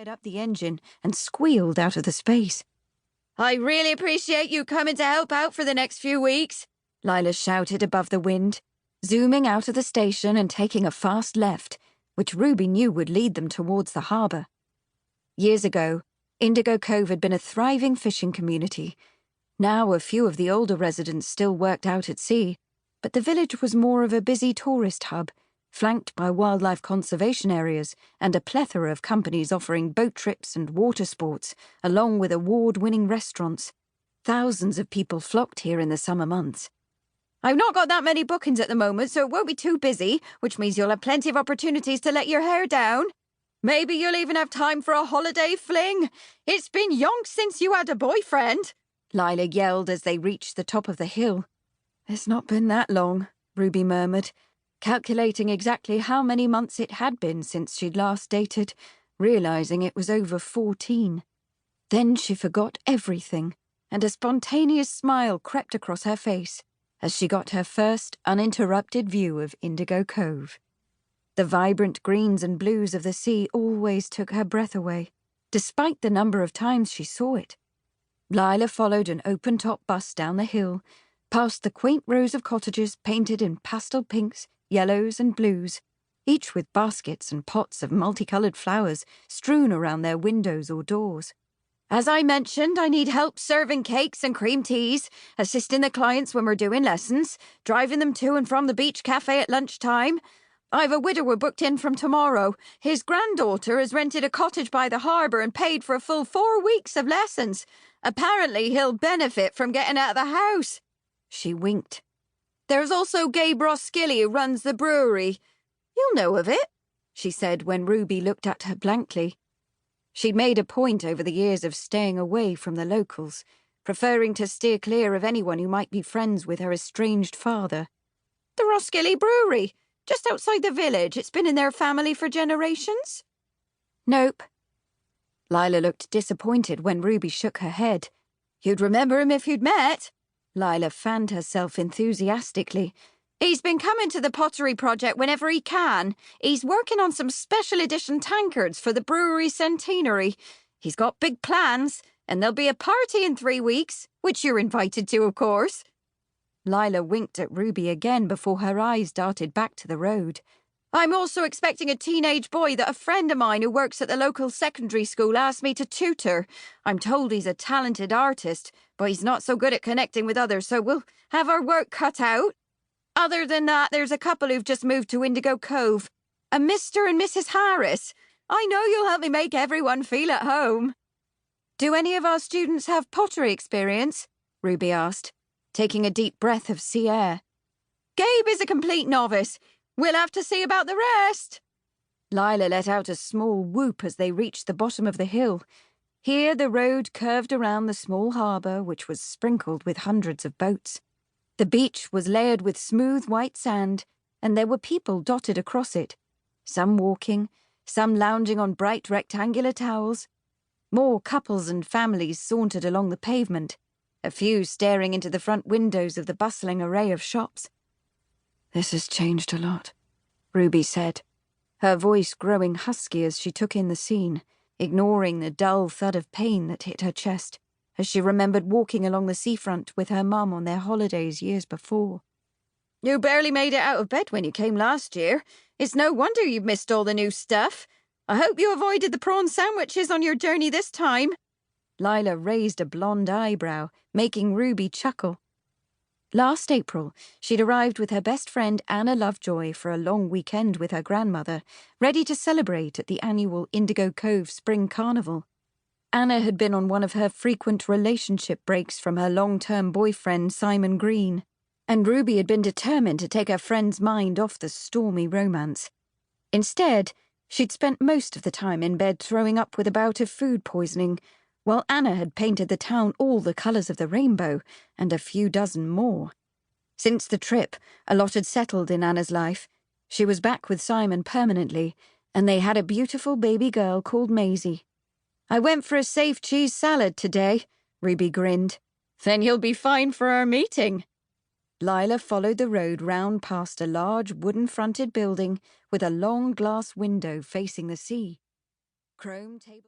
up the engine and squealed out of the space. "I really appreciate you coming to help out for the next few weeks," Lila shouted above the wind, zooming out of the station and taking a fast left, which Ruby knew would lead them towards the harbour. Years ago, Indigo Cove had been a thriving fishing community. Now a few of the older residents still worked out at sea, but the village was more of a busy tourist hub, flanked by wildlife conservation areas and a plethora of companies offering boat trips and water sports, along with award-winning restaurants. Thousands of people flocked here in the summer months. "I've not got that many bookings at the moment, so it won't be too busy, which means you'll have plenty of opportunities to let your hair down. Maybe you'll even have time for a holiday fling. It's been yonks since you had a boyfriend," Lila yelled as they reached the top of the hill. "It's not been that long," Ruby murmured, calculating exactly how many months it had been since she'd last dated, realizing it was over 14. Then she forgot everything, and a spontaneous smile crept across her face as she got her first uninterrupted view of Indigo Cove. The vibrant greens and blues of the sea always took her breath away, despite the number of times she saw it. Lila followed an open-top bus down the hill, past the quaint rows of cottages painted in pastel pinks, yellows and blues, each with baskets and pots of multicoloured flowers strewn around their windows or doors. "As I mentioned, I need help serving cakes and cream teas, assisting the clients when we're doing lessons, driving them to and from the beach cafe at lunchtime. I've a widower booked in from tomorrow. His granddaughter has rented a cottage by the harbour and paid for a full 4 weeks of lessons. Apparently he'll benefit from getting out of the house." She winked. "There's also Gabe Roskilly, who runs the brewery. You'll know of it," she said when Ruby looked at her blankly. She'd made a point over the years of staying away from the locals, preferring to steer clear of anyone who might be friends with her estranged father. "The Roskilly Brewery, just outside the village. It's been in their family for generations." "Nope." Lila looked disappointed when Ruby shook her head. "You'd remember him if you'd met." Lila fanned herself enthusiastically. "He's been coming to the pottery project whenever he can. He's working on some special edition tankards for the brewery centenary. He's got big plans, and there'll be a party in 3 weeks, which you're invited to, of course." Lila winked at Ruby again before her eyes darted back to the road. "I'm also expecting a teenage boy that a friend of mine who works at the local secondary school asked me to tutor. I'm told he's a talented artist, but he's not so good at connecting with others, so we'll have our work cut out. Other than that, there's a couple who've just moved to Indigo Cove. A Mr. and Mrs. Harris. I know you'll help me make everyone feel at home." "Do any of our students have pottery experience?" Ruby asked, taking a deep breath of sea air. "Gabe is a complete novice. We'll have to see about the rest." Lila let out a small whoop as they reached the bottom of the hill. Here the road curved around the small harbour, which was sprinkled with hundreds of boats. The beach was layered with smooth white sand, and there were people dotted across it, some walking, some lounging on bright rectangular towels. More couples and families sauntered along the pavement, a few staring into the front windows of the bustling array of shops. "This has changed a lot," Ruby said, her voice growing husky as she took in the scene, ignoring the dull thud of pain that hit her chest, as she remembered walking along the seafront with her mum on their holidays years before. "You barely made it out of bed when you came last year. It's no wonder you've missed all the new stuff. I hope you avoided the prawn sandwiches on your journey this time." Lila raised a blonde eyebrow, making Ruby chuckle. Last April, she'd arrived with her best friend Anna Lovejoy for a long weekend with her grandmother, ready to celebrate at the annual Indigo Cove Spring Carnival. Anna had been on one of her frequent relationship breaks from her long-term boyfriend Simon Green, and Ruby had been determined to take her friend's mind off the stormy romance. Instead, she'd spent most of the time in bed throwing up with a bout of food poisoning, while Anna had painted the town all the colours of the rainbow, and a few dozen more. Since the trip, a lot had settled in Anna's life. She was back with Simon permanently, and they had a beautiful baby girl called Maisie. "I went for a safe cheese salad today," Ruby grinned. "Then you'll be fine for our meeting." Lila followed the road round past a large wooden-fronted building with a long glass window facing the sea. Chrome table